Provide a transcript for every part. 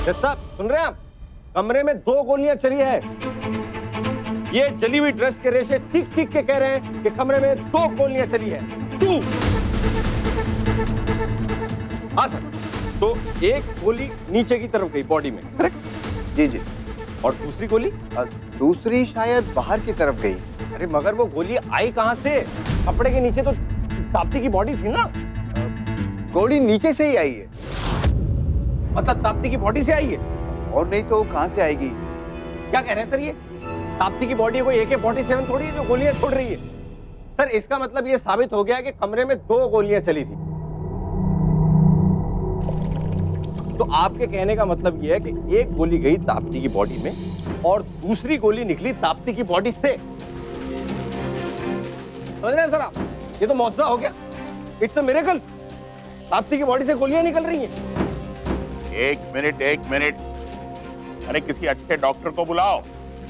जज साहब सुन रहे हैं आप? कमरे में 2 गोलियां चली है। ये जली हुई ड्रेस के रेशे ठीक ठीक के कह रहे हैं कि कमरे में 2 गोलियां चली है। 2। हाँ सर, तो एक गोली नीचे की तरफ गई बॉडी में, करेक्ट? जी जी। और दूसरी गोली? दूसरी शायद बाहर की तरफ गई। अरे मगर वो गोली आई कहां से? कपड़े के नीचे तो ताप्ती की बॉडी थी ना। गोली नीचे से ही आई है। मतलब ताप्ती की बॉडी से आई है? और नहीं तो कहां से आएगी? क्या कह रहे हैं सर ये? ताप्ती की बॉडी कोई AK-47 थोड़ी है जो गोलियां छोड़ रही है। सर इसका मतलब ये साबित हो गया कि कमरे में 2 गोलियां चली थी। तो आपके कहने का मतलब ये है कि एक गोली गई ताप्ती की बॉडी में और दूसरी गोली निकली ताप्ती की बॉडी से। समझ रहे हैं सर आप? ये तो मौजूदा हो गया। It's a miracle. ताप्ती की बॉडी से गोलियां निकल रही हैं। एक मिनट। अरे किसी अच्छे डॉक्टर को बुलाओ,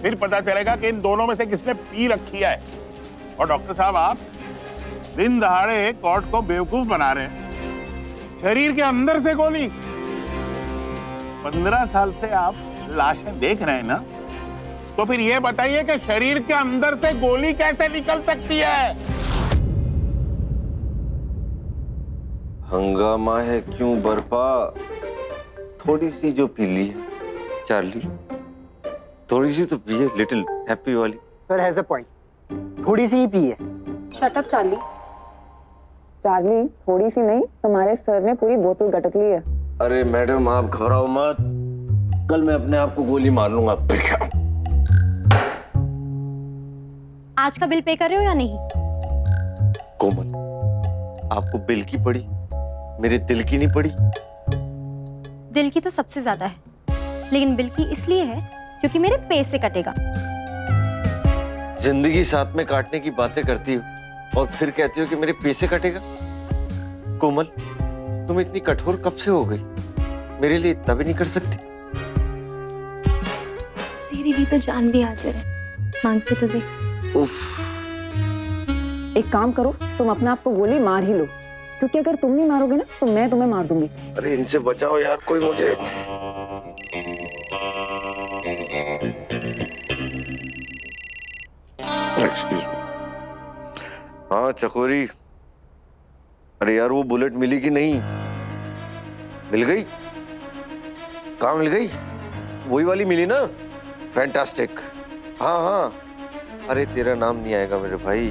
फिर पता चलेगा कि इन दोनों में से किसने पी रखी है। और डॉक्टर साहब, आप दिन दहाड़े कोर्ट को बेवकूफ बना रहे हैं। शरीर के अंदर से गोली। 15 साल से आप लाशें देख रहे हैं ना, तो फिर ये बताइए कि शरीर के अंदर से गोली कैसे निकल सकती है? हंगामा है क्यों बरपा, थोड़ी सी जो पी ली है चार्ली, थोड़ी सी तो पी है, लिटिल हैप्पी वाली। सर हैज अ पॉइंट, थोड़ी सी ही पी है। Shut up Charlie. चार्ली थोड़ी सी नहीं, तुम्हारे सर ने पूरी बोतल गटक ली है। अरे मैडम आप घबराओ मत, कल मैं अपने आप को गोली मार लूंगा। आज का बिल पे कर रहे हो या नहीं? कोमल, आपको बिल की पड़ी, मेरे दिल की नहीं पड़ी। दिल की तो सबसे ज्यादा है, लेकिन बिल की इसलिए है क्योंकि मेरे पे से कटेगा। जिंदगी साथ में काटने की बातें करती हो और फिर कहती हो कि मेरे पे से कटेगा। कोमल, तुम इतनी कठोर कब से हो गई? मेरे लिए इतना भी नहीं कर सकती? तेरी भी तो जान भी हाजिर है, मांग के तो देख। उफ। एक काम करो, तुम अपने आप को गोली मार ही लो, क्योंकि अगर तुम नहीं मारोगे ना तो मैं तुम्हें मार दूंगी। अरे इनसे बचाओ यार कोई मुझे। Excuse me. हाँ चकोरी, अरे यार वो बुलेट मिली कि नहीं? मिल गई? कहाँ मिल गई? वही वाली मिली ना? फैंटास्टिक। हाँ हाँ, अरे तेरा नाम नहीं आएगा मेरे भाई,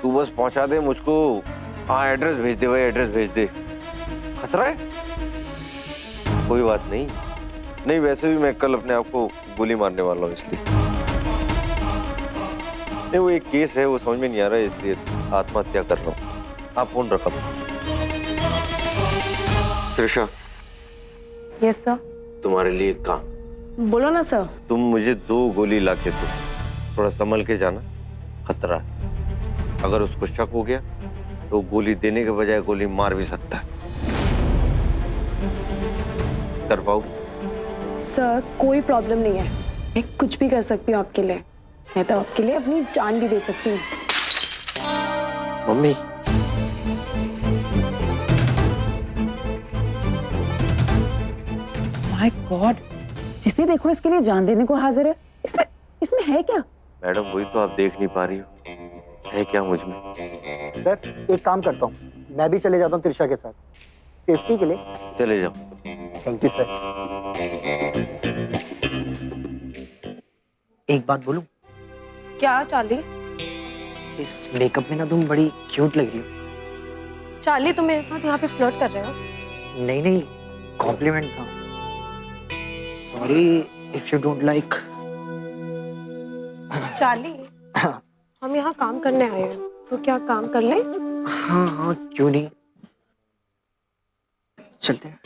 तू बस पहुंचा दे मुझको। हाँ एड्रेस भेज दे भाई, एड्रेस भेज दे। खतरा है? कोई बात नहीं, नहीं वैसे भी मैं कल अपने आप को गोली मारने वाला हूँ, इसलिए नहीं, वो एक केस है वो समझ में नहीं आ रहा है, इसलिए आत्महत्या कर रहा हूँ। आप फोन रखा। त्रिशा। Yes sir. तुम्हारे लिए एक काम। बोलो ना सर। तुम मुझे 2 गोली ला के दो, थोड़ा संभल के जाना, खतरा है। अगर उसको शक हो गया तो गोली देने के बजाय गोली मार भी सकता है। कर पाओ? सर कोई प्रॉब्लम नहीं है, मैं कुछ भी कर सकती हूँ आपके लिए। मैं तो आपके लिए अपनी जान भी दे सकती हूँ। मम्मी। माय गॉड, जिसे देखो इसके लिए जान देने को हाजिर है। इसमें इसमें है क्या? मैडम वही तो आप देख नहीं पा रही हो, है क्या मुझ में? सर एक काम करता हूँ, मैं भी चले जाता हूँ त्रिशा के साथ, सेफ्टी के लिए। चले जाओ। Thank you sir. एक बात बोलूं? क्या चार्ली? इस मेकअप में ना तुम बड़ी क्यूट लग रही हो। चार्ली तुम मेरे साथ यहाँ पे फ्लर्ट कर रहे हो? नहीं नहीं, कॉम्प्लीमेंट था। Sorry if you don't like. Charlie हम यहाँ काम करने आए हैं, तो क्या काम कर ले? हाँ हाँ क्यों नहीं, चलते हैं।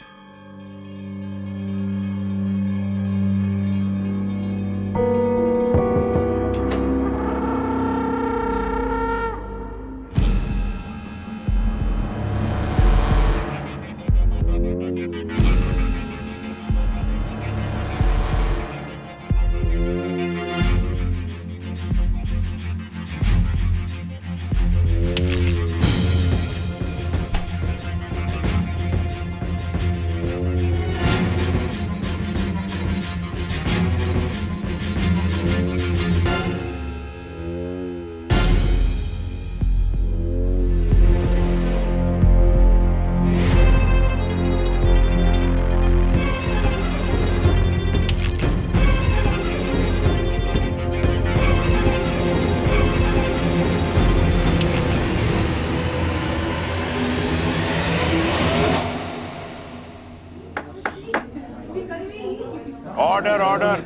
Order order,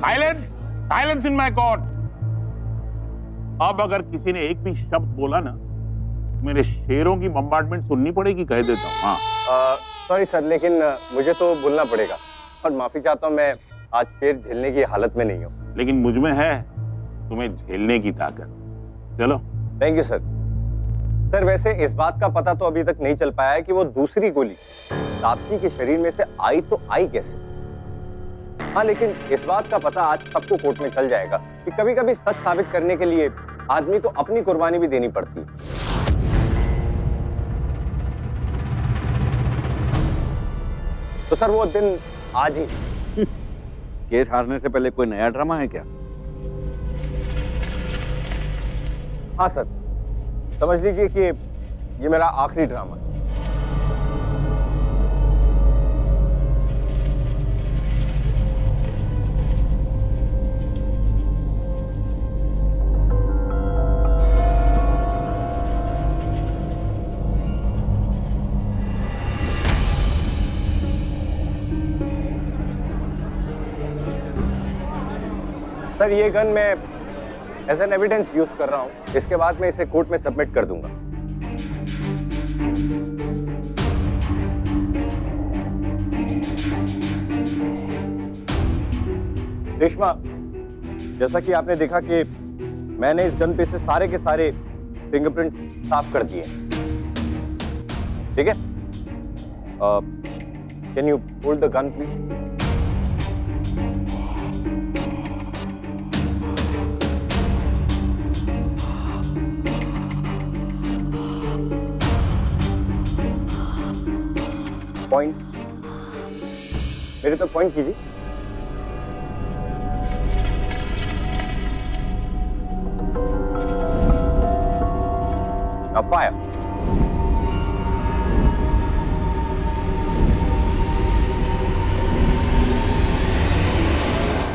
silence, silence in my court. अब अगर किसी ने एक भी शब्द बोला ना, मेरे शेरों की बम्बार्डमेंट सुननी पड़ेगी, कह देता हूँ। हाँ, सॉरी सर, लेकिन मुझे तो बोलना पड़ेगा और माफी चाहता हूँ, मैं आज शेर झेलने की हालत में नहीं हूँ। लेकिन मुझ में है तुम्हें झेलने की ताकत। चलो। Thank you sir. सर वैसे इस बात का पता तो अभी तक नहीं चल पाया है कि वो दूसरी गोली तापसी के शरीर में से आई तो आई कैसे। हाँ, लेकिन इस बात का पता आज सबको कोर्ट में चल जाएगा कि कभी कभी सच साबित करने के लिए आदमी को अपनी कुर्बानी भी देनी पड़ती है। तो सर वो दिन आज ही। केस हारने से पहले कोई नया ड्रामा है क्या? हाँ सर, समझ लीजिए कि ये मेरा आखिरी ड्रामा है। सर ये गन मैं एज एन एविडेंस यूज कर रहा हूँ, इसके बाद मैं इसे कोर्ट में सबमिट कर दूंगा। रेशमा, जैसा कि आपने देखा कि मैंने इस गन पे से सारे के सारे फिंगरप्रिंट्स साफ कर दिए, ठीक है? Can you hold the gun please? Point, मेरे तो पॉइंट कीजिए। Now fire.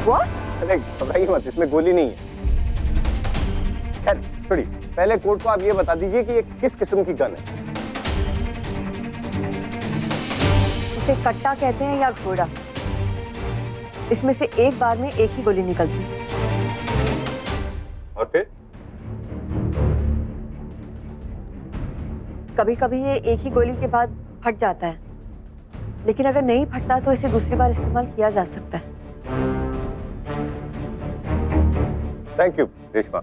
What? अरे घबराइए मत, इसमें गोली नहीं है। खैर छोड़िए, पहले कोर्ट को आप ये बता दीजिए कि ये किस किस्म की गन है। इसे कट्टा कहते हैं या घोड़ा। इसमें से एक बार में एक ही गोली निकलती है। और फिर कभी कभी ये एक ही गोली के बाद फट जाता है, लेकिन अगर नहीं फटता तो इसे दूसरी बार इस्तेमाल किया जा सकता है। Thank you Reshma.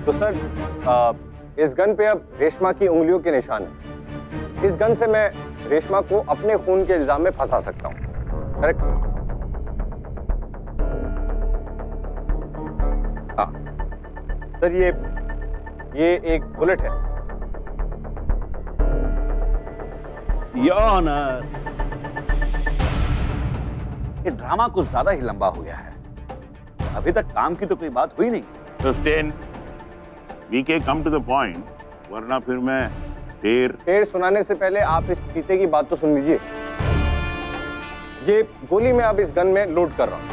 तो सर इस गन पे अब रेशमा की उंगलियों के निशान हैं। इस गन से मैं रेशमा को अपने खून के इल्जाम में फंसा सकता हूँ, करेक्ट? हाँ सर, ये एक बुलेट है। योर ऑनर, ये ड्रामा कुछ ज्यादा ही लंबा हो गया है। अभी तक काम की तो कोई बात हुई नहीं। Sustain, VK, come to the point, वरना फिर मैं शेर सुनाने से पहले आप इस चीते की बात तो सुन लीजिए। ये गोली मैं अब इस गन में लोड कर रहा हूं।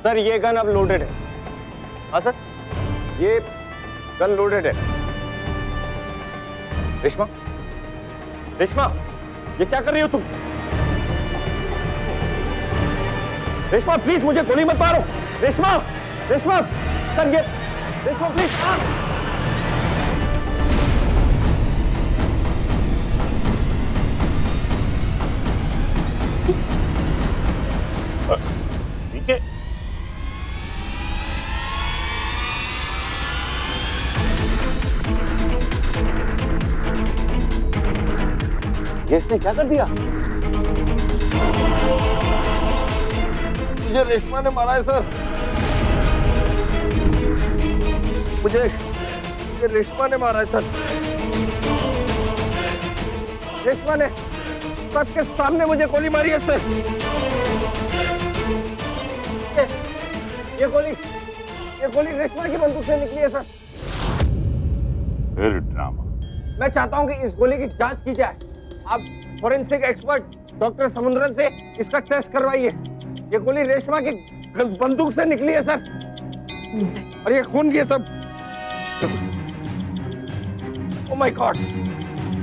सर ये गन अब लोडेड है। हाँ सर, ये गन लोडेड है। रेशमा, रेशमा, ये क्या कर रही हो तुम? रेशमा प्लीज मुझे गोली मत मारो। रेशमा, रेशमा, सर ये रेशमा प्लीज। ठीक है। ये इसने क्या कर दिया? मुझे रेशमा ने मारा है सर। मुझे ये रेशमा ने मारा है सर। रेशमा ने सबके सामने मुझे गोली मारी है सर। ये गोली रेशमा की बंदूक से निकली है सर। फिर ड्रामा। मैं चाहता हूं कि इस गोली की जांच की जाए। आप फोरेंसिक एक्सपर्ट डॉक्टर समुद्रन से इसका टेस्ट करवाइए। ये गोली रेशमा की बंदूक से निकली है सर, और ये खून की है सब। Oh my God.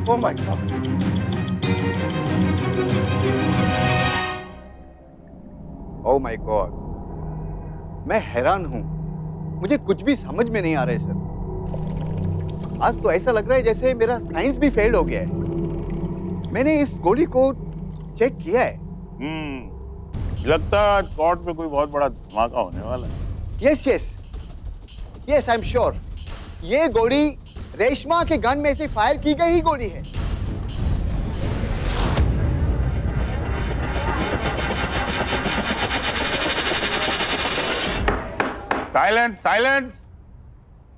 Oh my God. Oh my God, मैं हैरान हूं, मुझे कुछ भी समझ में नहीं आ रहा है सर। आज तो ऐसा लग रहा है जैसे मेरा साइंस भी फेल हो गया है। मैंने इस गोली को चेक किया है। लगता है आज कोर्ट में कोई बहुत बड़ा धमाका होने वाला है। Yes yes yes, I am sure ये गोली रेशमा के गन में से फायर की गई ही गोली है। साइलेंस साइलेंस,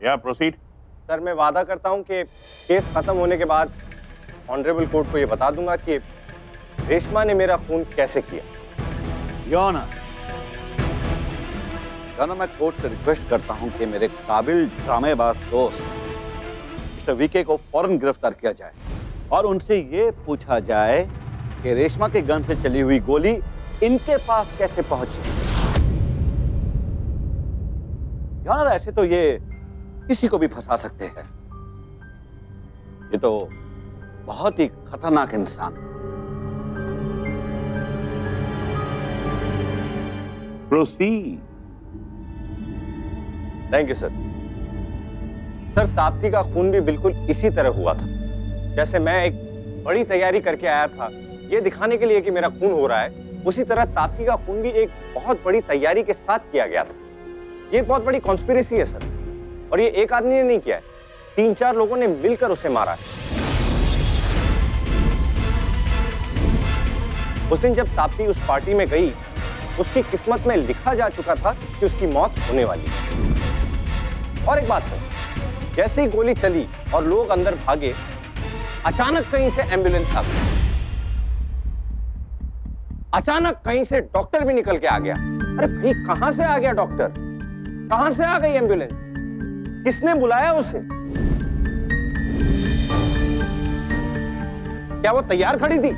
या प्रोसीड। सर मैं वादा करता हूं कि केस खत्म होने के बाद ऑनरेबल कोर्ट को यह बता दूंगा कि रेशमा ने मेरा खून कैसे किया। योर ऑनर, मैं कोर्ट से रिक्वेस्ट करता हूं कि मेरे काबिल ड्रामेबाज दोस्त मिस्टर वीके को फौरन गिरफ्तार किया जाए और उनसे ये पूछा जाए कि रेशमा के गन से चली हुई गोली इनके पास कैसे पहुंची। योर ऑनर, ऐसे तो ये किसी को भी फंसा सकते हैं। ये तो बहुत ही खतरनाक इंसान। Proceed. Thank you sir. Sir Tapti का खून भी बिल्कुल इसी तरह हुआ था। जैसे मैं एक बड़ी तैयारी करके आया था ये दिखाने के लिए कि मेरा खून हो रहा है, उसी तरह ताप्ती का खून भी एक बहुत बड़ी तैयारी के साथ किया गया था। ये एक बहुत बड़ी कॉन्स्पिरेसी है सर, और ये एक आदमी ने नहीं किया है, 3-4 लोगों ने मिलकर उसे मारा है। उस दिन जब ताप्ती उस पार्टी में गई, उसकी किस्मत में लिखा जा चुका था कि उसकी मौत होने वाली है। और एक बात सर, जैसे ही गोली चली और लोग अंदर भागे, अचानक कहीं से एम्बुलेंस आ गई। अचानक कहीं से डॉक्टर भी निकल के आ गया। अरे भाई कहां से आ गया डॉक्टर? कहां से आ गई एम्बुलेंस? किसने बुलाया उसे? क्या वो तैयार खड़ी थी?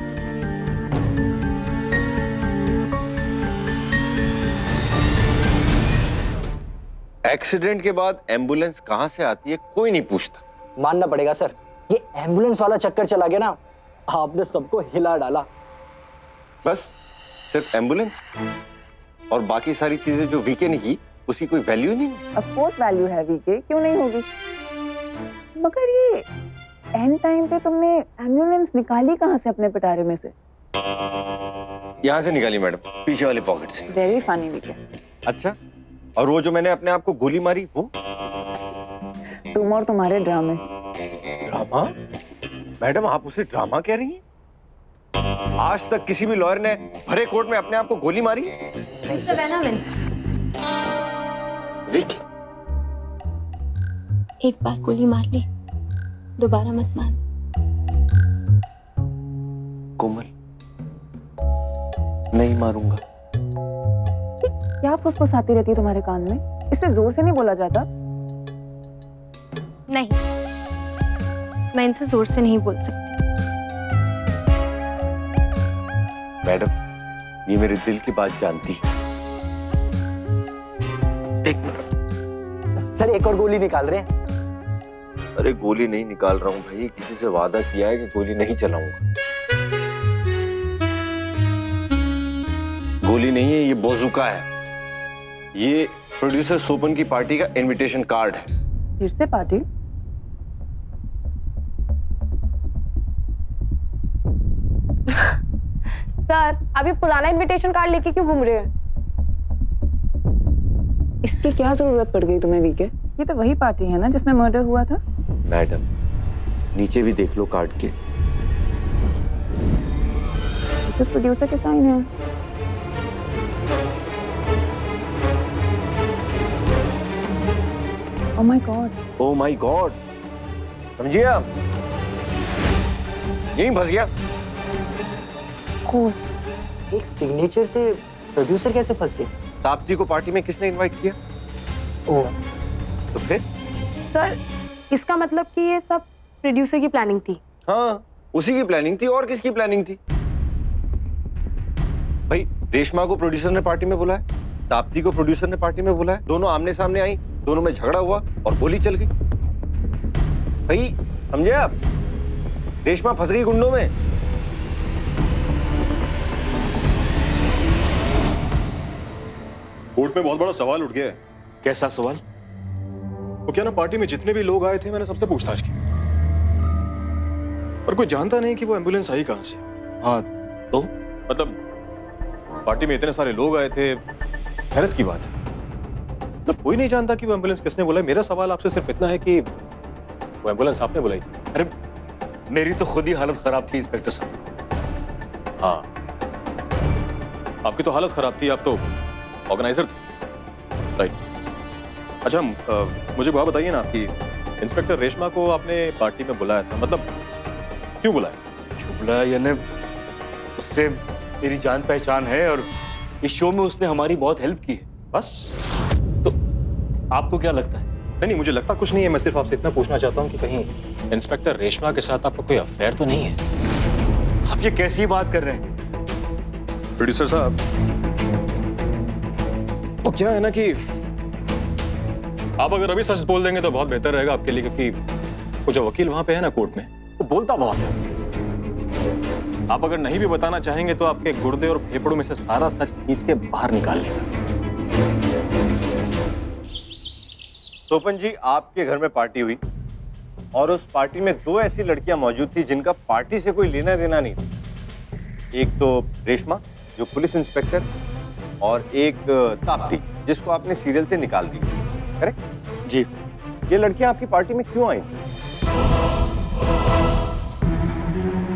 एक्सीडेंट के बाद एम्बुलेंस कहां से आती है कोई नहीं पूछता। मानना पड़ेगा सर, ये एम्बुलेंस वाला चक्कर चला गया ना, आपने सबको हिला डाला। बस सिर्फ एम्बुलेंस और बाकी सारी चीजें जो वीके ने की उसकी कोई वैल्यू नहीं। ऑफ कोर्स वैल्यू है वीके, क्यों नहीं होगी? मगर ये एंड टाइम पे तुमने एम्बुलेंस निकाली कहां से अपने पिटारे में से? यहां से निकाली मैडम, पीछे वाले पॉकेट से। Very funny VK. अच्छा, और वो जो मैंने अपने आप को गोली मारी वो? तुम और तुम्हारे ड्रामे। ड्रामा? मैडम आप उसे ड्रामा कह रही हैं? आज तक किसी भी लॉयर ने भरे कोर्ट में अपने आप को गोली मारी? मिस्टर बेनामिन, विकी, एक बार गोली मार ली, दोबारा मत मार। कोमल, नहीं मारूंगा। क्या फुसफुसाती रहती है तुम्हारे कान में? इससे जोर से नहीं बोला जाता? नहीं, मैं इनसे जोर से नहीं बोल सकती। मैडम, ये मेरे दिल की बात जानती है। एक मिनट सर, एक और गोली निकाल रहे हैं। अरे गोली नहीं निकाल रहा हूं भाई, किसी से वादा किया है कि गोली नहीं चलाऊंगा। गोली नहीं है, ये बाज़ूका है। ये प्रोड्यूसर सोपन की पार्टी का इनविटेशन कार्ड है। फिर से पार्टी? सर, अभी पुराना इनविटेशन कार्ड लेके क्यों घूम रहे हैं? इसकी क्या जरूरत पड़ गई तुम्हें वीके? ये तो वही पार्टी है ना जिसमें मर्डर हुआ था? मैडम, नीचे भी देख लो कार्ड के। तो प्रोड्यूसर के साइन है। Oh my God. Oh my God, समझिए आप? यहीं फंस गया। कोर्स। एक सिग्नेचर से प्रोड्यूसर कैसे फंस गए? ताप्ती को पार्टी में किसने इनवाइट किया? ओह, तो फिर? सर, इसका मतलब कि ये सब प्रोड्यूसर की प्लानिंग थी? हाँ, उसी की प्लानिंग थी। और किसकी प्लानिंग थी? भाई, रेशमा को प्रोड्यूसर ने पार्टी में बुलाया, ताप्ती को प्रोड्यूसर ने पार्टी में बुलाया, दोनों आमने सामने आई, दोनों में झगड़ा हुआ और गोली चल गई। भाई समझे आप? रेशमा फंस गई गुंडों में। कोर्ट में बहुत बड़ा सवाल उठ गया है। कैसा सवाल? वो क्या ना, पार्टी में जितने भी लोग आए थे मैंने सबसे पूछताछ की, पर कोई जानता नहीं कि वो एम्बुलेंस आई कहां से। हाँ तो मतलब पार्टी में इतने सारे लोग आए थे, हैरत की बात है। मतलब कोई नहीं जानता कि वो एम्बुलेंस किसने बुलाई। मेरा सवाल आपसे सिर्फ इतना है कि वो एम्बुलेंस आपने बुलाई थी? अरे मेरी तो खुद ही हालत खराब थी इंस्पेक्टर साहब। हाँ, आपकी तो हालत खराब थी, आप तो ऑर्गेनाइजर थे, राइट। अच्छा, मुझे बात बताइए ना, आपकी इंस्पेक्टर रेशमा को आपने पार्टी में बुलाया था, मतलब क्यों बुलाया? क्यों बुलाया यानी उससे मेरी जान पहचान है और इस शो में उसने हमारी बहुत हेल्प की है। बस? तो आपको क्या लगता है? नहीं, मुझे लगता कुछ नहीं है। मैं सिर्फ आपसे इतना पूछना चाहता हूँ कि कहीं इंस्पेक्टर रेशमा के साथ आपका कोई अफेयर तो नहीं है? आप ये कैसी बात कर रहे हैं? प्रोड्यूसर साहब, वो क्या है ना कि आप अगर अभी सच बोल देंगे तो बहुत बेहतर रहेगा आपके लिए, क्योंकि वो जो वकील वहां पे है ना कोर्ट में, वो बोलता बहुत है। आप अगर नहीं भी बताना चाहेंगे तो आपके गुर्दे और फेफड़ों में से सारा सच खींच के बाहर निकाल लेगा। सोपन जी, आपके घर में पार्टी हुई और उस पार्टी में 2 ऐसी लड़कियां मौजूद थी जिनका पार्टी से कोई लेना देना नहीं था। एक तो रेशमा जो पुलिस इंस्पेक्टर, और एक ताप्ती जिसको आपने सीरियल से निकाल दी, करेक्ट? जी। ये लड़कियां आपकी पार्टी में क्यों आई थी?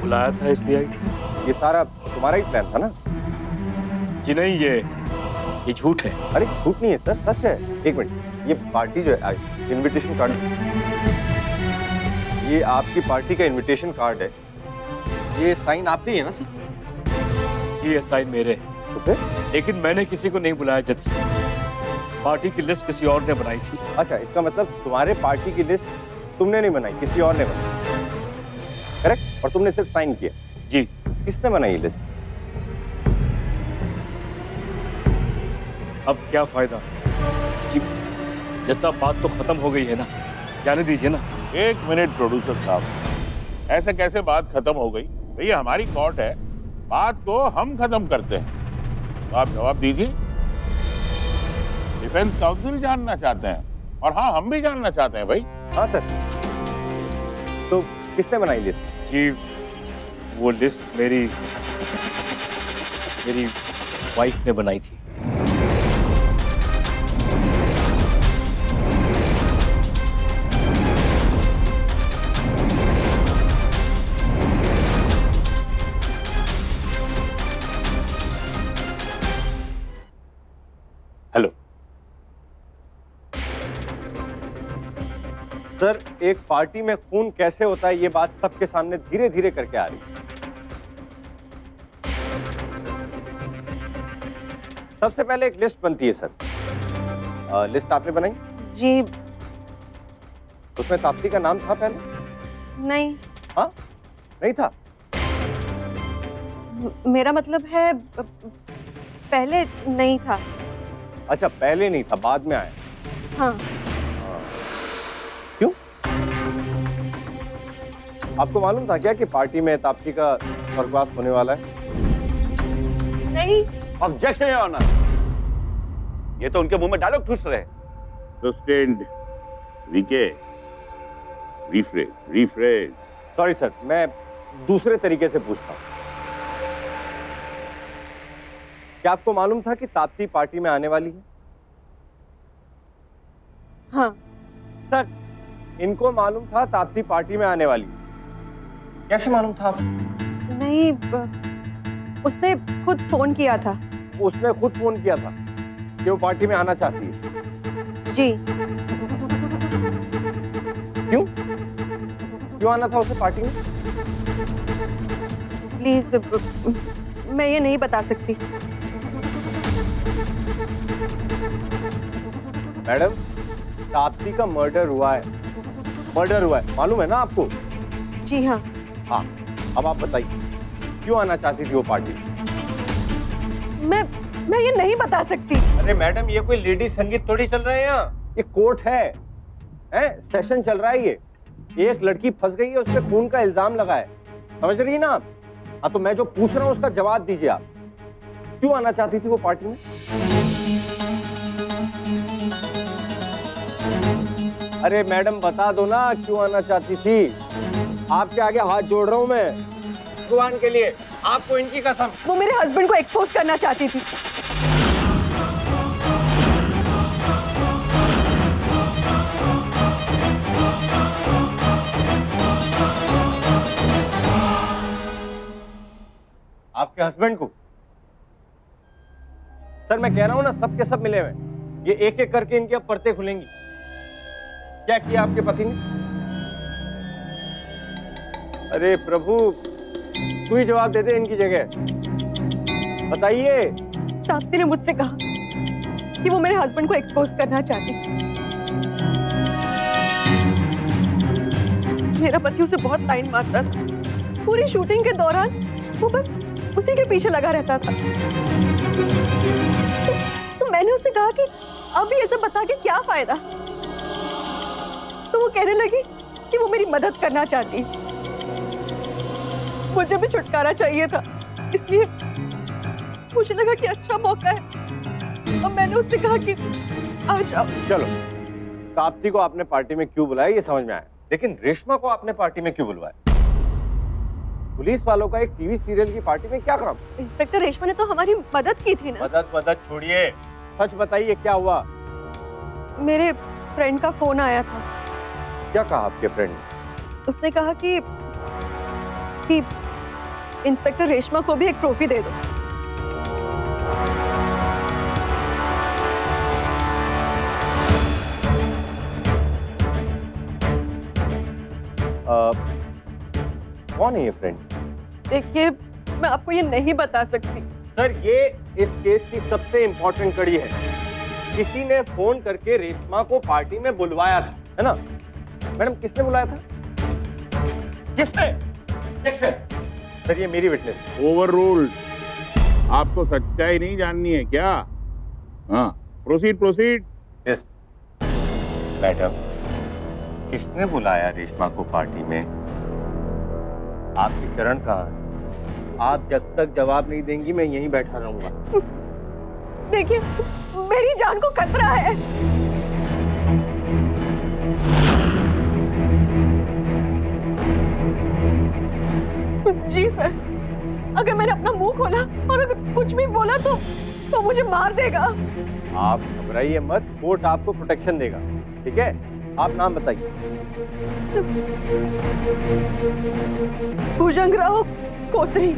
बुलाया था इसलिए आई थी। ये सारा तुम्हारा ही प्लान था ना? जी नहीं, ये झूठ है। अरे झूठ नहीं है सर, सच है। एक मिनट, ये पार्टी जो है, इनविटेशन कार्ड, ये आपकी पार्टी का इनविटेशन कार्ड है, ये साइन आपके ही है ना सर? ये साइन मेरे हैं। तो फिर? लेकिन मैंने किसी को नहीं बुलाया जज से। पार्टी की लिस्ट किसी और ने बनाई थी। अच्छा, इसका मतलब तुम्हारे पार्टी की लिस्ट तुमने नहीं बनाई, किसी और ने बनाई, करेक्ट? और तुमने सिर्फ साइन किया? जी। किसने बनाई लिस्ट? अब क्या फायदा जी, जज साहब बात तो खत्म हो गई है ना, जाने दीजिए ना। 1 मिनट प्रोड्यूसर साहब, ऐसे कैसे बात खत्म हो गई? भैया हमारी कोर्ट है, बात को हम खत्म करते हैं, तो आप जवाब दीजिए। डिफेंस काउंसिल जानना चाहते हैं और हाँ, हम भी जानना चाहते हैं भाई। हाँ सर, तो किसने बनाई लिस्ट? जी, वो लिस्ट मेरी वाइफ ने बनाई थी। हेलो सर, एक पार्टी में खून कैसे होता है ये बात सबके सामने धीरे धीरे करके आ रही है। सबसे पहले एक लिस्ट बनती है सर। लिस्ट आपने बनाई? जी उसमें ताप्ती का नाम था पहले? नहीं। हाँ, नहीं था? मेरा मतलब है पहले नहीं था। अच्छा, पहले नहीं था, बाद में आया। हाँ। क्यों? आपको मालूम था क्या कि पार्टी में ताप्ती का स्वर्गवास होने वाला है? नहीं। ऑब्जेक्शन योर ऑनर, ये तो उनके मुंह में डायलॉग ठूस रहे। Sustained, VK, refresh. Sorry sir, मैं दूसरे तरीके से पूछता हूँ। क्या आपको मालूम था कि ताप्ती पार्टी में आने वाली है? हाँ। सर, इनको मालूम था ताप्ती पार्टी में आने वाली है। कैसे मालूम था आपको? नहीं, उसने खुद फोन किया था। उसने खुद फोन किया था कि वो पार्टी में आना चाहती है? जी। क्यों? क्यों आना था उसे पार्टी में? प्लीज, मैं ये नहीं बता सकती। मैडम, ताप्ती का मर्डर हुआ है, मालूम है ना आपको? जी हाँ। हाँ, अब आप बताइए क्यों आना चाहती थी वो पार्टी? मैं ये नहीं बता सकती। अरे मैडम, ये कोई लेडी संगीत थोड़ी चल रहे हैं यहाँ, ये कोर्ट है, सेशन चल रहा है। ये एक लड़की फंस गई है, उस पर खून का इल्जाम लगा है, समझ रही ना आप? हाँ, तो मैं जो पूछ रहा हूँ उसका जवाब दीजिए आप। क्यों आना चाहती थी वो पार्टी में? अरे मैडम बता दो ना क्यों आना चाहती थी। आपके आगे हाथ जोड़ रहा हूं मैं, भगवान के लिए, आपको इनकी कसम। वो मेरे हस्बैंड को एक्सपोज करना चाहती थी। आपके हस्बैंड को? सर मैं कह रहा हूं ना, सब के सब मिले हुए, ये एक एक करके इनकी अब परतें खुलेंगी। क्या किया आपके पति ने? अरे प्रभु, तू ही जवाब दे दे इनकी जगह, बताइए। ताप्ती ने मुझसे कहा कि वो मेरे हस्बैंड को एक्सपोज करना चाहती। मेरा पति उसे बहुत लाइन मारता था। पूरी शूटिंग के दौरान वो बस उसी के पीछे लगा रहता था। तो मैंने उससे कहा कि अब ये सब बता के क्या फायदा। तो वो कहने लगी कि वो मेरी मदद करना चाहती। मुझे भी छुटकारा चाहिए था, इसलिए मुझे लगा कि अच्छा मौका है। अब मैंने उससे कहा कि आ जाओ। चलो, ताप्ती को आपने पार्टी में क्यों बुलाया ये समझ में आया, लेकिन रेशमा को आपने पार्टी में क्यों बुलवाया? पुलिस वालों का एक टीवी सीरियल की पार्टी में क्या काम? इंस्पेक्टर रेशमा ने तो हमारी मदद की थी ना। मदद छोड़िए, सच बताइए क्या हुआ? मेरे फ्रेंड का फोन आया था। क्या कहा आपके फ्रेंड ने? उसने कहा कि इंस्पेक्टर रेशमा को भी एक ट्रॉफी दे दो। कौन है ये फ्रेंड? देखिए, मैं आपको ये नहीं बता सकती। सर, ये इस केस की सबसे इंपॉर्टेंट कड़ी है। किसी ने फोन करके रेशमा को पार्टी में बुलवाया था, है ना? मैडम, किसने बुलाया था? किसने? सर, ये मेरी विटनेस। Over ruled. आपको सच्चाई नहीं जाननी है क्या? हाँ, प्रोसीड। यस मैडम, किसने बुलाया रेशमा को पार्टी में? आपके चरण कहाँ है? आप जब तक जवाब नहीं देंगी मैं यहीं बैठा रहूंगा। देखिए, मेरी जान को खतरा है। जी सर, अगर मैंने अपना मुंह खोला और अगर कुछ भी बोला तो मुझे मार देगा। आप घबराइए मत, कोर्ट आपको प्रोटेक्शन देगा, ठीक है? आप नाम बताइए। भुजंगराव कोसरी।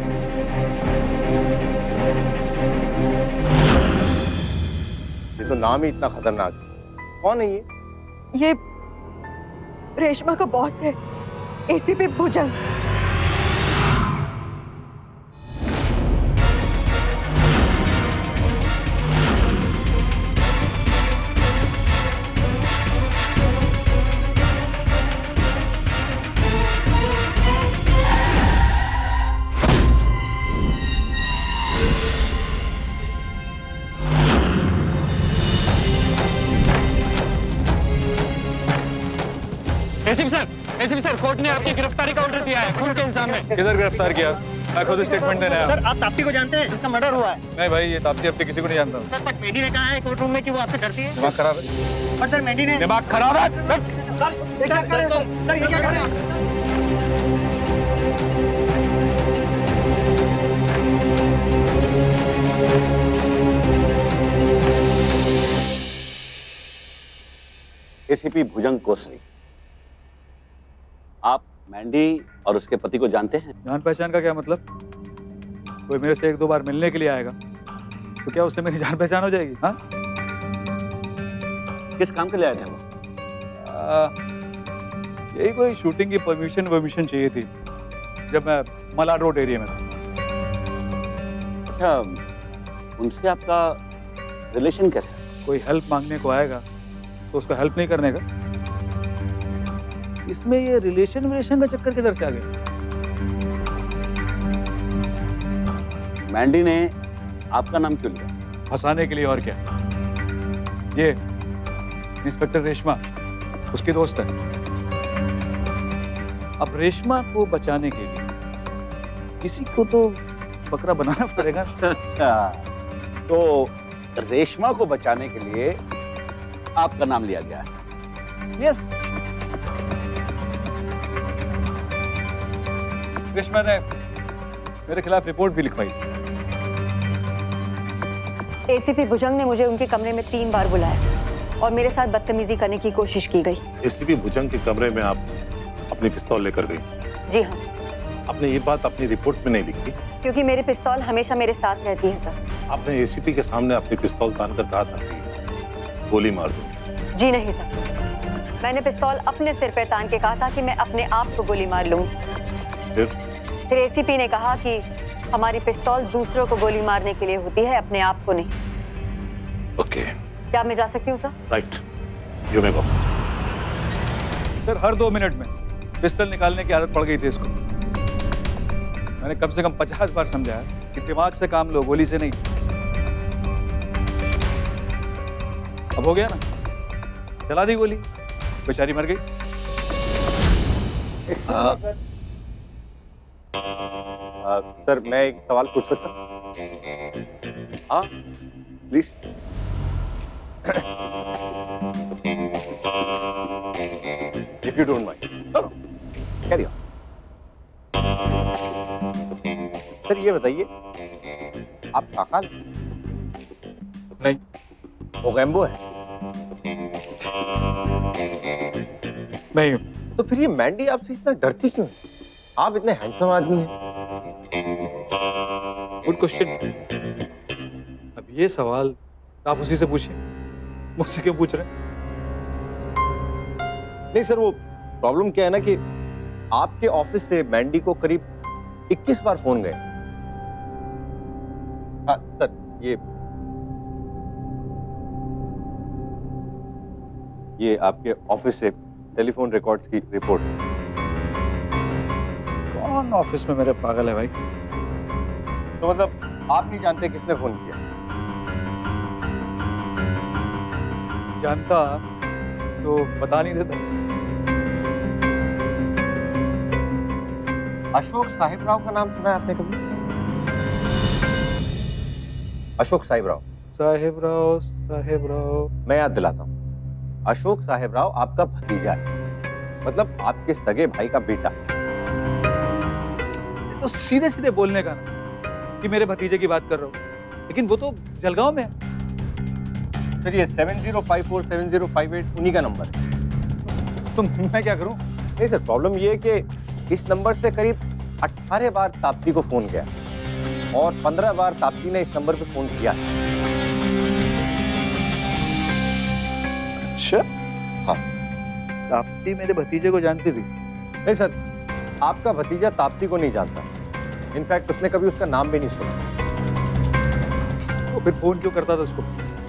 ये तो नाम ही इतना खतरनाक है। कौन है ये? ये रेशमा का बॉस है, एसीपी भुजंग। एसीपी सर, कोर्ट ने आपकी गिरफ्तारी का ऑर्डर दिया है खून के इल्जाम में। किधर गिरफ्तार किया? मैं खुद स्टेटमेंट देने आया। सर, आप ताप्ती को जानते हैं जिसका मर्डर हुआ है? नहीं भाई, ये ताप्ती अपती किसी को नहीं जानता। सर, बट मेडी ने कहा है कोर्ट रूम में कि वो आपसे डरती है। दिमाग खराब है। पर सर, मेडी ने दिमाग खराब है। सर, ये क्या कर रहे हैं आप? एसीपी भुजंग कोसली, आप मैंडी और उसके पति को जानते हैं? जान पहचान का क्या मतलब? कोई मेरे से एक दो बार मिलने के लिए आएगा तो क्या उससे मेरी जान पहचान हो जाएगी? हाँ, किस काम के लिए आए थे वो? यही कोई शूटिंग की परमिशन चाहिए थी जब मैं मलाड रोड एरिया में था। अच्छा, उनसे आपका रिलेशन कैसा है? कोई हेल्प मांगने को आएगा तो उसको हेल्प नहीं करने का। इसमें ये रिलेशन का चक्कर किधर से आ गया? मैंडी ने आपका नाम क्यों लिया? फंसाने के लिए, और क्या। ये इंस्पेक्टर रेशमा उसकी दोस्त है। अब रेशमा को बचाने के लिए किसी को तो बकरा बनाना पड़ेगा। अच्छा, तो रेशमा को बचाने के लिए आपका नाम लिया गया है। यस, रेशमा ने मेरे खिलाफ रिपोर्ट भी लिखवाई। एसीपी भुजंग ने मुझे उनके कमरे में 3 बार बुलाया और मेरे साथ बदतमीजी करने की कोशिश की गई। एसीपी भुजंग के कमरे में आप अपनी पिस्तौल लेकर गई? जी हाँ। आपने ये बात अपनी रिपोर्ट में नहीं लिखी? क्योंकि मेरी पिस्तौल हमेशा मेरे साथ रहती है सर। आपने एसीपी के सामने अपनी पिस्तौल तान कर कहा था कि गोली मार दो। जी नहीं सर, मैंने पिस्तौल अपने सिर पे तान के कहा था कि मैं अपने आप को गोली मार लूंगी। फिर एसीपी ने कहा कि हमारी पिस्तौल दूसरों को गोली मारने के लिए होती है, अपने आप को नहीं। ओके। क्या मैं जा सकती हूँ sir? Right, you may go. Sir, her 2 minute में पिस्टल निकालने की आदत पड़ गई थी इसको। मैंने कम से कम 50 बार समझाया कि दिमाग से काम लो, गोली से नहीं। अब हो गया ना, चला दी गोली, बेचारी मर गई। सर, मैं एक सवाल पूछ सकता हूँ? हाँ, please. If you don't mind, carry on. Sir, ये बताइए, आप काकाल? नहीं। ओगैम्बो है? नहीं हूँ। तो फिर ये मैंडी आपसे इतना डरती क्यों है? आप इतने हैंडसम आदमी हैं। Good question. अब ये सवाल आप उसी से पूछिए, मुझसे क्यों पूछ रहे हैं? नहीं सर, वो प्रॉब्लम क्या है ना कि आपके ऑफिस से मैंडी को करीब 21 बार फोन गए। सर, ये आपके ऑफिस से टेलीफोन रिकॉर्ड्स की रिपोर्ट। कौन ऑफिस में मेरे पागल है भाई? तो मतलब आप नहीं जानते किसने फोन किया? जानता तो बता नहीं देता। अशोक साहिब राव का नाम सुना है आपने कभी? अशोक साहिब राव। साहिब राव। मैं याद दिलाता हूँ, अशोक साहिब राव आपका भतीजा है, मतलब आपके सगे भाई का बेटा। तो सीधे सीधे बोलने का ना कि मेरे भतीजे की बात कर रहा हूँ, लेकिन वो तो जलगांव में है। सर, ये 70547058 उन्हीं का नंबर है। तो मैं क्या करूँ? नहीं सर, प्रॉब्लम ये है कि इस नंबर से करीब 18 बार ताप्ती को फोन किया और 15 बार ताप्ती ने इस नंबर पे फोन किया। अच्छा? हाँ। ताप्ती मेरे भतीजे को जानती थी? नहीं सर, आपका भतीजा ताप्ती को नहीं जानता। इनफैक्ट उसने कभी उसका नाम भी नहीं सुना। तो फिर फोन क्यों करता था उसको?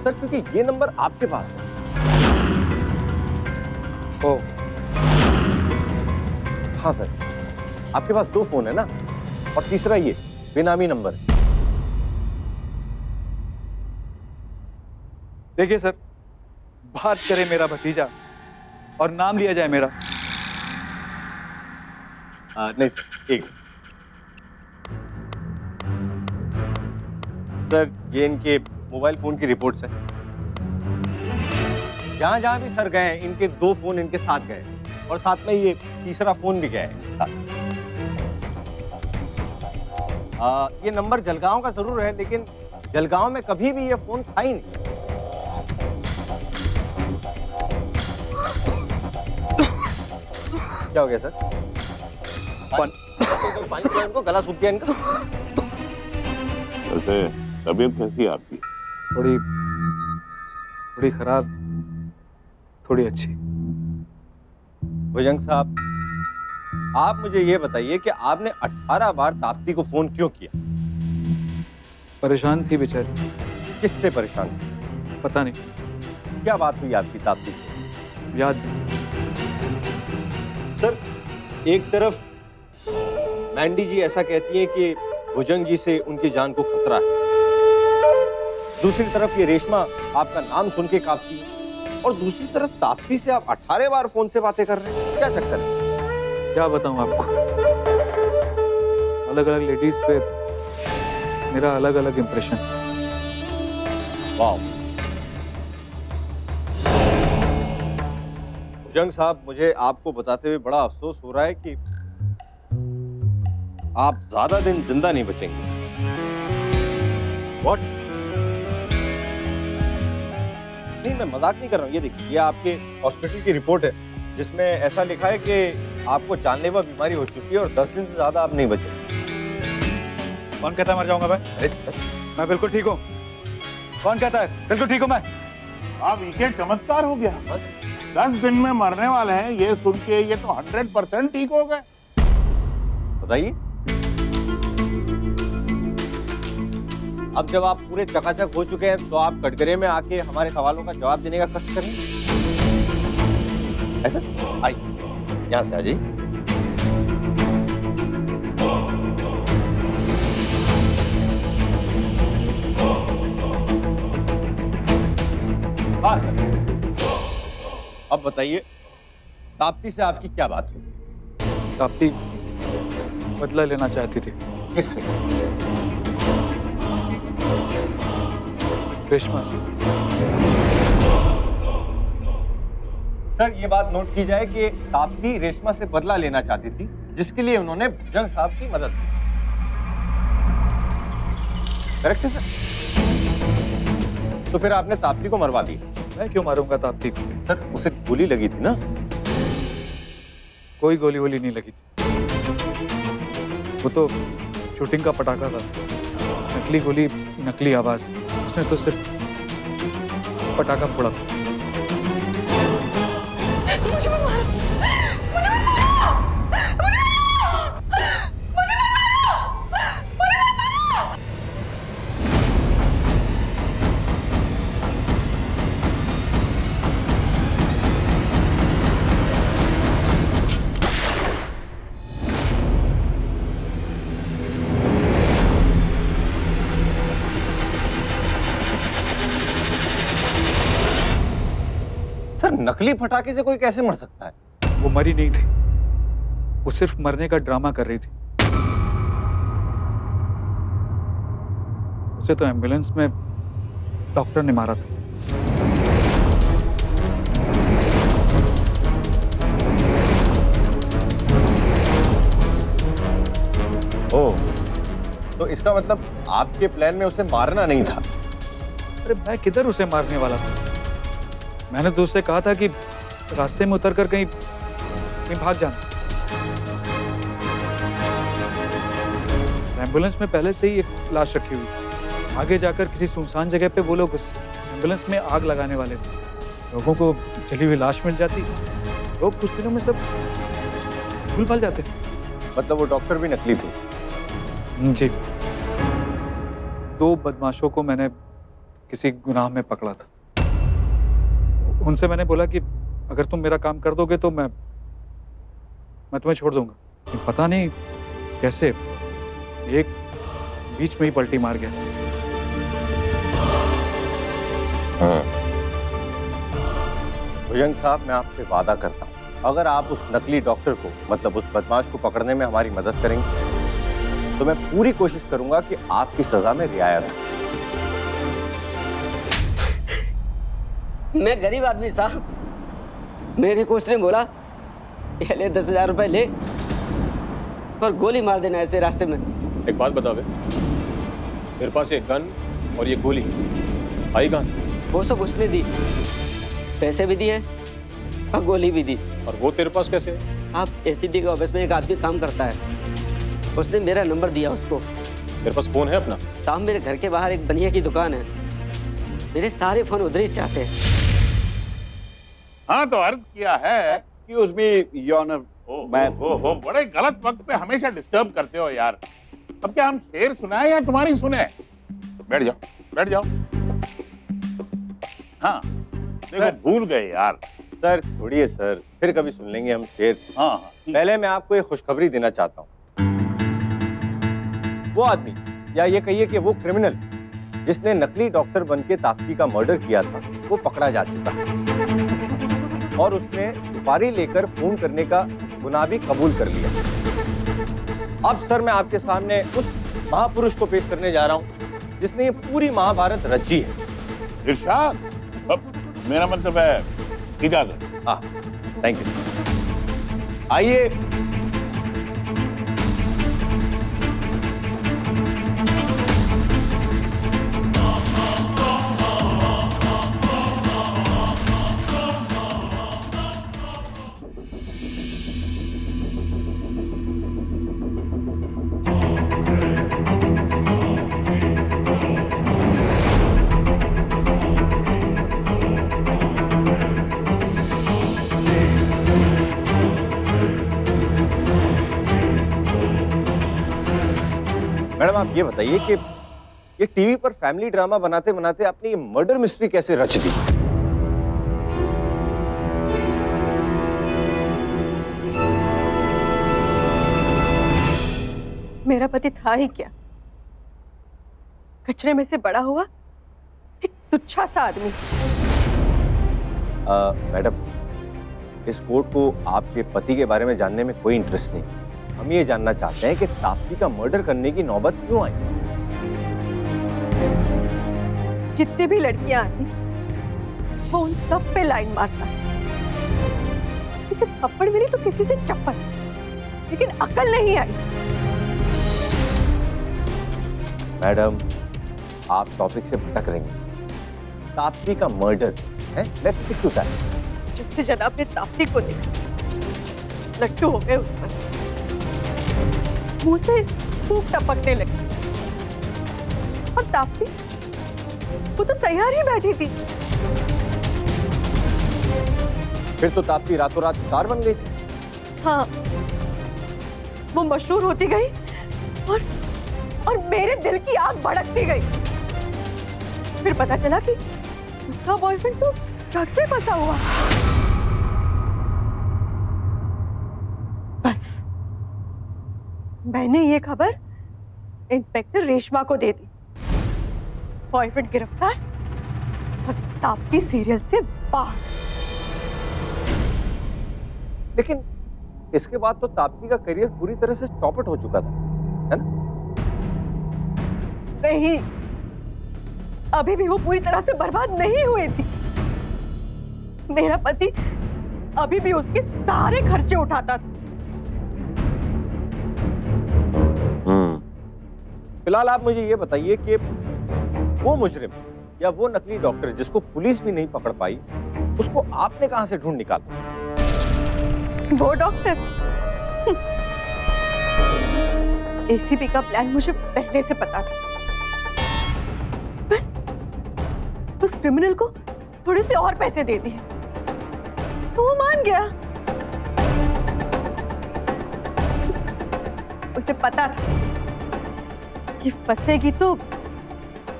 सर, क्योंकि ये नंबर आपके पास है। ओ। हाँ सर, आपके पास 2 फोन है ना, और तीसरा ये बेनामी नंबर है। देखिए सर, बात करे मेरा भतीजा और नाम लिया जाए मेरा। नहीं सर, एक सर, ये इनके मोबाइल फोन की रिपोर्ट्स है। जहां जहां भी सर गए, इनके 2 फोन इनके साथ गए और साथ में ये तीसरा फोन भी गया है साथ। ये नंबर जलगांव का जरूर है, लेकिन जलगांव में कभी भी ये फोन था ही नहीं। क्या हो गया सर? पानी पिलाओ इनको, गला सूख गया इनका। वैसे तबीयत कैसी है आपकी? थोड़ी खराब, थोड़ी अच्छी। भुजंग साहब, आप मुझे ये बताइए कि आपने 18 बार ताप्ती को फोन क्यों किया? परेशान थी बेचारी। किससे परेशान थी? पता नहीं। क्या बात हुई आपकी ताप्ती से? याद सर, एक तरफ मैंडी जी ऐसा कहती है कि भुजंग जी से उनकी जान को खतरा है, दूसरी तरफ ये रेशमा आपका नाम सुन के कांपती, और दूसरी तरफ ताप्ती से आप 18 बार फोन से बातें कर रहे हैं। क्या चक्कर है? क्या बताऊं आपको? अलग अलग लेडीज पे मेरा अलग अलग इम्प्रेशन। वाह भुजंग साहब, मुझे आपको बताते हुए बड़ा अफसोस हो रहा है कि आप ज्यादा दिन जिंदा नहीं बचेंगे। व्हाट? नहीं, मैं मजाक नहीं कर रहा हूँ। ये देखिए, ये आपके हॉस्पिटल की रिपोर्ट है जिसमें ऐसा लिखा है कि आपको जानलेवा बीमारी हो चुकी है और 10 दिन से ज्यादा आप नहीं बचे। कौन कहता है मर जाऊंगा मैं? अरे मैं बिल्कुल ठीक हूँ। कौन कहता है बिल्कुल ठीक हूँ मैं? आप ये चमत्कार हो गया, 10 दिन में मरने वाले हैं, ये सुन के ये तो 100% ठीक हो गए। बताइए, अब जब आप पूरे चकाचक हो चुके हैं तो आप कटघरे में आके हमारे सवालों का जवाब देने का कष्ट करें। ऐसा आइए, यहां से आ जाइए। हाँ सर, अब बताइए, ताप्ती से आपकी क्या बात हुई? ताप्ती बदला लेना चाहती थी। किससे? रेशमा से। सर, ये बात नोट की जाए कि ताप्ती रेशमा से बदला लेना चाहती थी, जिसके लिए उन्होंने भुजंग साहब की मदद की। करेक्ट है सर? तो फिर आपने ताप्ती को मरवा दिया। मैं क्यों मारूंगा ताप्ती को? सर, उसे गोली लगी थी ना? कोई गोली वोली नहीं लगी थी, वो तो शूटिंग का पटाखा था। नकली गोली, नकली आवाज, उसने तो सिर्फ पटाखा फोड़ा था। मुझे मत मारो, मुझे मत मारो, मुझे मत मारो, मुझे मत मारो। सर, नकली पटाखे से कोई कैसे मर सकता है? वो मरी नहीं थी, वो सिर्फ मरने का ड्रामा कर रही थी। उसे तो एम्बुलेंस में डॉक्टर ने मारा था। ओह, तो इसका मतलब आपके प्लान में उसे मारना नहीं था? अरे मैं किधर उसे मारने वाला था? मैंने तो उससे कहा था कि रास्ते में उतरकर कहीं भाग जाना। एम्बुलेंस में पहले से ही एक लाश रखी हुई थी। आगे जाकर किसी सुनसान जगह पे वो लोग उस एम्बुलेंस में आग लगाने वाले थे। लोगों को जली हुई लाश मिल जाती, लोग कुछ दिनों में सब भूल भाल जाते। मतलब वो डॉक्टर भी नकली थे? जी, 2 बदमाशों को मैंने किसी गुनाह में पकड़ा था। उनसे मैंने बोला कि अगर तुम मेरा काम कर दोगे तो मैं तुम्हें छोड़ दूंगा। लेकिन पता नहीं कैसे एक बीच में ही पलटी मार गया। भुजंग साहब, मैं आपसे वादा करता हूँ, अगर आप उस नकली डॉक्टर को, मतलब उस बदमाश को पकड़ने में हमारी मदद करेंगे तो मैं पूरी कोशिश करूंगा कि आपकी सजा में रियायत हो। मैं गरीब आदमी साहब, मेरे को उसने बोला ये ले 10,000 रुपए ले और गोली मार देना ऐसे रास्ते में। एक बात बता बे, मेरे पास ये गन और ये गोली आई कहाँ से? वो सब उसने दी, पैसे भी दिए और गोली भी दी। और वो तेरे पास कैसे? आप एसीपी के ऑफिस में एक आदमी काम करता है, उसने मेरा नंबर दिया उसको। मेरे पास फोन है अपना? साहब, मेरे घर के बाहर एक बनिया की दुकान है, मेरे सारे फोन उधर ही चाहते हैं। हाँ, तो अर्ज किया है। एक्सक्यूज मी योर ऑनर, मैं बड़े गलत वक्त पे हमेशा डिस्टर्ब करते हो यार। अब क्या हम शेर सुनाए या तुम्हारी सुने? बैठ जाओ, बैठ जाओ। हाँ, देखो भूल गए यार। सर छोड़िए सर, फिर कभी सुन लेंगे हम शेर। हाँ, पहले मैं आपको एक खुशखबरी देना चाहता हूँ। वो आदमी, या ये कहिए कि वो क्रिमिनल जिसने नकली डॉक्टर बनके ताप्ती का मर्डर किया था, वो पकड़ा जा चुका है और उसने सुपारी लेकर खून करने का गुनाह भी कबूल कर लिया। अब सर मैं आपके सामने उस महापुरुष को पेश करने जा रहा हूं जिसने ये पूरी महाभारत रची है। इरशाद, अब मेरा मतलब है इजाजत। हाँ, थैंक यू। आइए। मैडम आप ये बताइए कि ये टीवी पर फैमिली ड्रामा बनाते बनाते आपने ये मर्डर मिस्ट्री कैसे रच दी? मेरा पति था ही क्या, कचरे में से बड़ा हुआ एक तुच्छा सा आदमी। मैडम, इस कोर्ट को आपके पति के बारे में जानने में कोई इंटरेस्ट नहीं। हम ये जानना चाहते हैं कि ताप्ती का मर्डर करने की नौबत क्यों आई? जितनी भी लड़कियां आती वो उन सब पे लाइन मारता है। किसी से थप्पड़ मिली तो किसी से चप्पल, लेकिन अकल नहीं आई। मैडम, आप टॉपिक से भटक रही हैं। ताप्ती का मर्डर है, लेट्स स्टिक टू दैट। जब से जनाब ने ताप्ती को देखा, लट्टू हो गए उस पर, मुंह से थूक टपकने लगी। और ताप्ती वो तो तैयार ही बैठी थी। फिर तो ताप्ती रातों रात स्टार बन गई थी। हाँ, वो मशहूर होती गई और मेरे दिल की आग भड़कती गई। फिर पता चला कि उसका बॉयफ्रेंड तो ड्रग्स में फंसा हुआ। बस मैंने ये खबर इंस्पेक्टर रेशमा को दे दी। बॉयफ्रेंड गिरफ्तार और ताप्ती सीरियल से बाहर। लेकिन इसके बाद तो ताप्ती का करियर पूरी तरह से चौपट हो चुका था, है ना? नहीं, अभी भी वो पूरी तरह से बर्बाद नहीं हुई थी। मेरा पति अभी भी उसके सारे खर्चे उठाता था। फिलहाल आप मुझे ये बताइए कि वो मुजरिम या वो नकली डॉक्टर जिसको पुलिस भी नहीं पकड़ पाई, उसको आपने कहां से ढूंढ निकाला? वो डॉक्टर, एसीपी का प्लान मुझे पहले से पता था। बस उस क्रिमिनल को थोड़े से और पैसे दे दिए तो वो मान गया। उसे पता था कि फंसेगी तो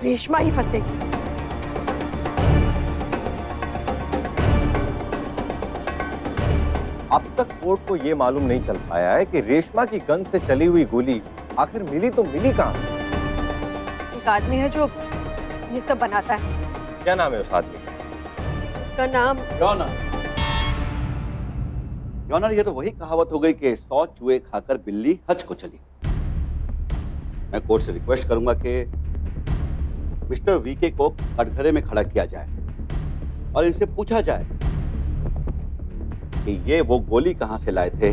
रेशमा ही फंसेगी। अब तक कोर्ट को यह मालूम नहीं चल पाया है कि रेशमा की गन से चली हुई गोली आखिर मिली तो मिली कहां से? एक आदमी है जो ये सब बनाता है। क्या नाम है उस आदमी का? उसका नाम योनर, ये तो वही कहावत हो गई कि 100 चूहे खाकर बिल्ली हज को चली। मैं कोर्ट से रिक्वेस्ट करूंगा कि मिस्टर वीके को कटघरे में खड़ा किया जाए और इनसे पूछा जाए कि ये वो गोली कहां से लाए थे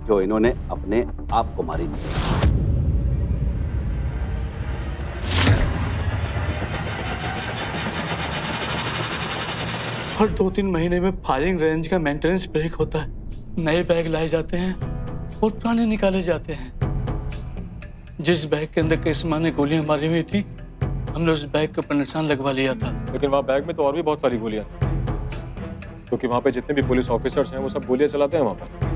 जो इन्होंने अपने आप को मारी थी। हर 2-3 महीने में फायरिंग रेंज का मेंटेनेंस ब्रेक होता है। नए बैग लाए जाते हैं और पुराने निकाले जाते हैं। जिस बैग के अंदर करिश्मा ने गोलियां मारी हुई थी, हमने उस बैग के ऊपर निशान लगवा लिया था। लेकिन वहाँ बैग में तो और भी बहुत सारी गोलियां थी, क्योंकि वहाँ पे जितने भी पुलिस ऑफिसर्स हैं वो सब गोलियां चलाते हैं वहाँ पर।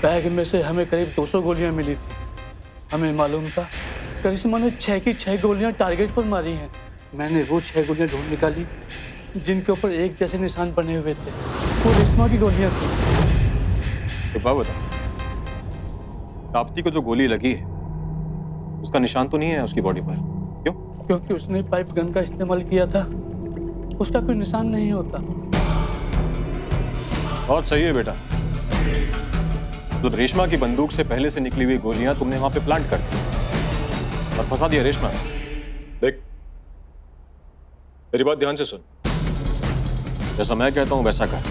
बैग में से हमें करीब 200 गोलियां मिली थी। हमें मालूम था करिश्मा ने 6 की 6 गोलियां टारगेट पर मारी हैं। मैंने वो 6 गोलियां ढूंढ निकाली जिनके ऊपर एक जैसे निशान बने हुए थे। वो रेशमा की गोलियां थी। एक बात बता, ताप्ती को जो गोली लगी है उसका निशान तो नहीं है उसकी बॉडी पर? क्यों? क्योंकि उसने पाइप गन का इस्तेमाल किया था, उसका कोई निशान नहीं होता। बहुत सही है बेटा। मतलब रेशमा की बंदूक से पहले से निकली हुई गोलियां तुमने वहां पे प्लांट कर दी और फंसा दिया रेशमा। देख, मेरी बात ध्यान से सुन। जैसा मैं कहता हूं वैसा कर।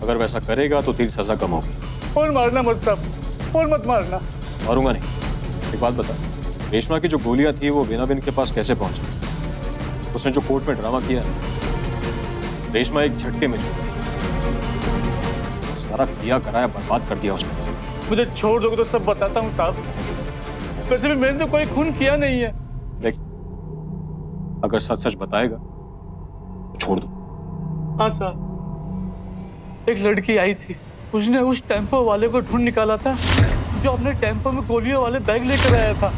अगर वैसा करेगा तो तेरी सजा कम होगी। और मारना मत साहब, और मत मारना। मारूंगा नहीं। एक बात बता, रेशमा की जो गोलियां थी वो बीनाबिन के पास कैसे पहुंची? उसने जो कोर्ट में ड्रामा किया, रेशमा एक झटके में छूट गई। सारा किया कराया बर्बाद कर दिया उसने। मुझे छोड़ दोगे तो सब बताता हूँ साहब। वैसे भी मैंने तो कोई खून किया नहीं है। देख, अगर सच सच बताएगा तो छोड़ दो। हाँ साहब, एक लड़की आई थी, उसने उस टेम्पो वाले को ढूंढ निकाला था जो अपने टेम्पो में गोलियों वाले बैग लेकर आया था।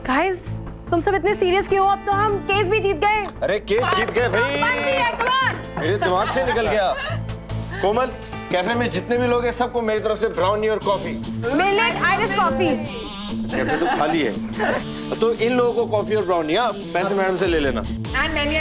गाइस, तुम सब इतने सीरियस क्यों हो? अब तो हम केस भी जीत गए। अरे केस जीत गए भाई, मेरे दिमाग से निकल गया। कोमल, कैफे में जितने भी लोग हैं सबको मेरी तरफ से ब्राउनी और coffee. Millet Irish coffee. Cafe तो खाली है, तो इन लोगों को कॉफी और ब्राउनी, हाँ पैसे मैडम से ले लेना। एंड मैंने